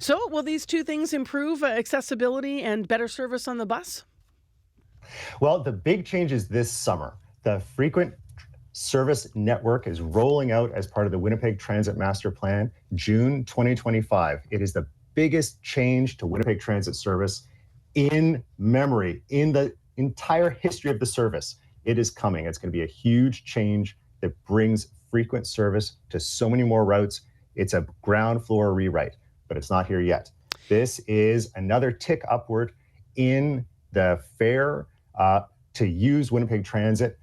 So, will these two things improve accessibility and better service on the bus? Well, the big change is this summer. The frequent service network is rolling out as part of the Winnipeg Transit Master Plan, June 2025. It is the biggest change to Winnipeg Transit service in memory, in the entire history of the service. It is coming. It's going to be a huge change that brings frequent service to so many more routes. It's a ground floor rewrite, but it's not here yet. This is another tick upward in the fare to use Winnipeg Transit.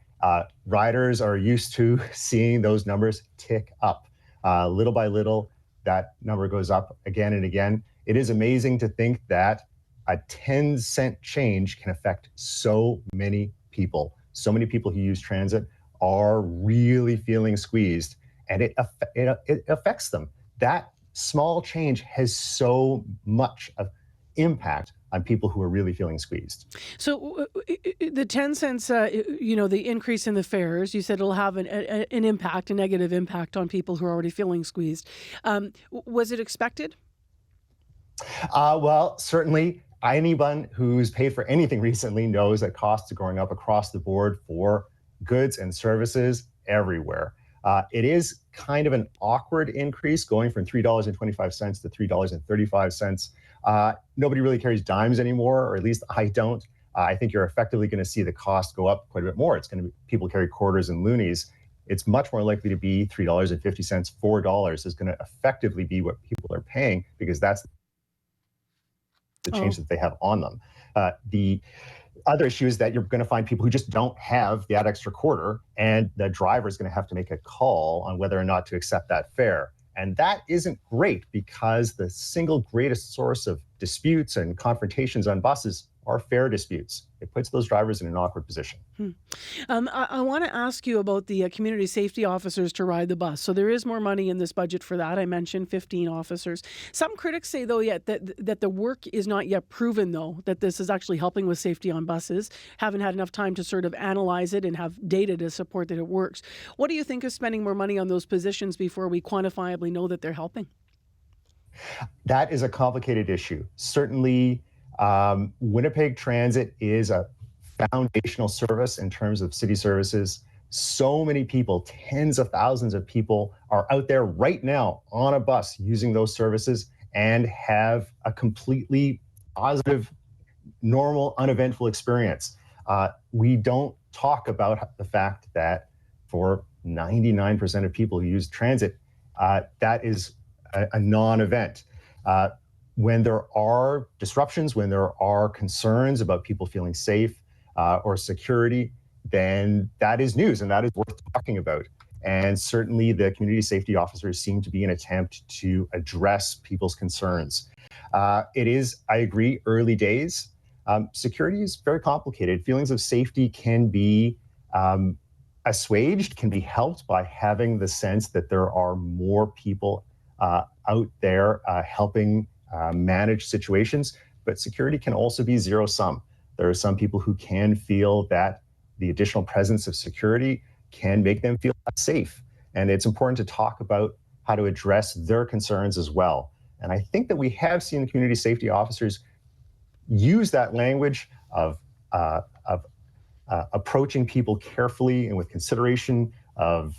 Riders are used to seeing those numbers tick up. Little by little, that number goes up again and again. It is amazing to think that a 10-cent change can affect so many people. So many people who use transit are really feeling squeezed, and it affects them. That small change has so much of impact on people who are really feeling squeezed. So, the 10 cents, the increase in the fares, you said it'll have an impact, a negative impact on people who are already feeling squeezed. Was it expected? Well, certainly anyone who's paid for anything recently knows that costs are going up across the board for goods and services everywhere. It is kind of an awkward increase going from $3.25 to $3.35. Nobody really carries dimes anymore, or at least I don't. I think you're effectively going to see the cost go up quite a bit more. It's going to be people carry quarters and loonies. It's much more likely to be $3.50, $4 is going to effectively be what people are paying, because that's the change that they have on them. The other issue is that you're going to find people who just don't have that extra quarter, and the driver is going to have to make a call on whether or not to accept that fare. And that isn't great, because the single greatest source of disputes and confrontations on buses are fare disputes. It puts those drivers in an awkward position. I want to ask you about the community safety officers to ride the bus. So there is more money in this budget for that. I mentioned 15 officers. Some critics say, though, that the work is not yet proven, though, that this is actually helping with safety on buses. Haven't had enough time to sort of analyze it and have data to support that it works. What do you think of spending more money on those positions before we quantifiably know that they're helping? That is a complicated issue. Certainly, Winnipeg Transit is a foundational service in terms of city services. So many people, tens of thousands of people, are out there right now on a bus using those services and have a completely positive, normal, uneventful experience. We don't talk about the fact that for 99% of people who use transit, that is a non-event. When there are disruptions, when there are concerns about people feeling safe or security, then that is news, and that is worth talking about. And certainly the community safety officers seem to be an attempt to address people's concerns. It is, I agree, early days. Security is very complicated. Feelings of safety can be assuaged, can be helped by having the sense that there are more people out there helping manage situations, but security can also be zero-sum. There are some people who can feel that the additional presence of security can make them feel safe, and it's important to talk about how to address their concerns as well. And I think that we have seen the community safety officers use that language of approaching people carefully and with consideration, of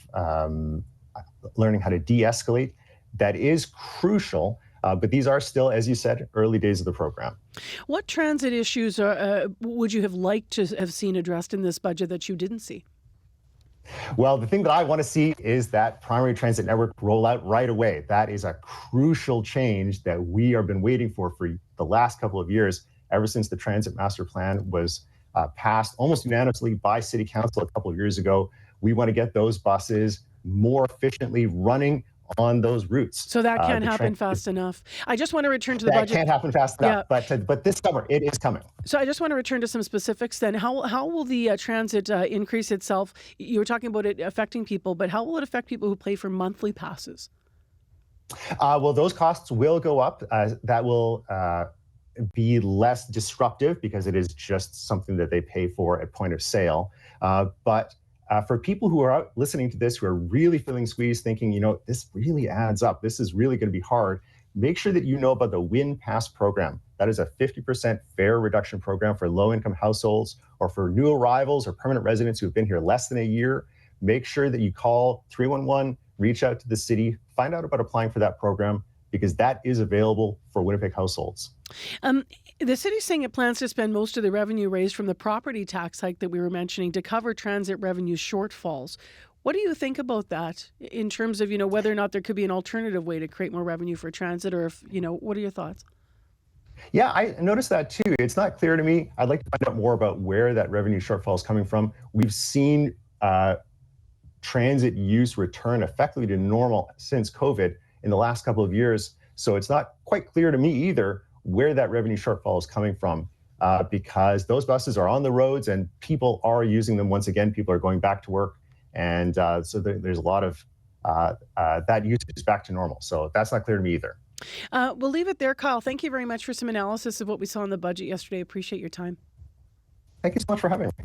learning how to de-escalate. That is crucial. But these are still, as you said, early days of the program. What transit issues would you have liked to have seen addressed in this budget that you didn't see? Well, the thing that I want to see is that primary transit network rollout right away. That is a crucial change that we have been waiting for the last couple of years, ever since the Transit Master Plan was passed almost unanimously by City Council a couple of years ago. We want to get those buses more efficiently running on those routes. So that can't happen fast enough. I just want to return to the budget. That can't happen fast enough, but this summer it is coming. So I just want to return to some specifics then. How will the transit increase itself? You were talking about it affecting people, but how will it affect people who pay for monthly passes? Well, those costs will go up. That will be less disruptive because it is just something that they pay for at point of sale. But for people who are out listening to this, who are really feeling squeezed, thinking, this really adds up, this is really going to be hard, make sure that you know about the Win Pass program. That is a 50% fare reduction program for low-income households or for new arrivals or permanent residents who have been here less than a year. Make sure that you call 311, reach out to the city, find out about applying for that program, because that is available for Winnipeg households. Um, the city's saying it plans to spend most of the revenue raised from the property tax hike that we were mentioning to cover transit revenue shortfalls. What do you think about that in terms of, whether or not there could be an alternative way to create more revenue for transit, or if, what are your thoughts? Yeah, I noticed that too. It's not clear to me. I'd like to find out more about where that revenue shortfall is coming from. We've seen transit use return effectively to normal since COVID in the last couple of years. So it's not quite clear to me either where that revenue shortfall is coming from, because those buses are on the roads and people are using them once again. People are going back to work. And so there's a lot of that usage is back to normal. So that's not clear to me either. We'll leave it there, Kyle. Thank you very much for some analysis of what we saw in the budget yesterday. Appreciate your time. Thank you so much for having me.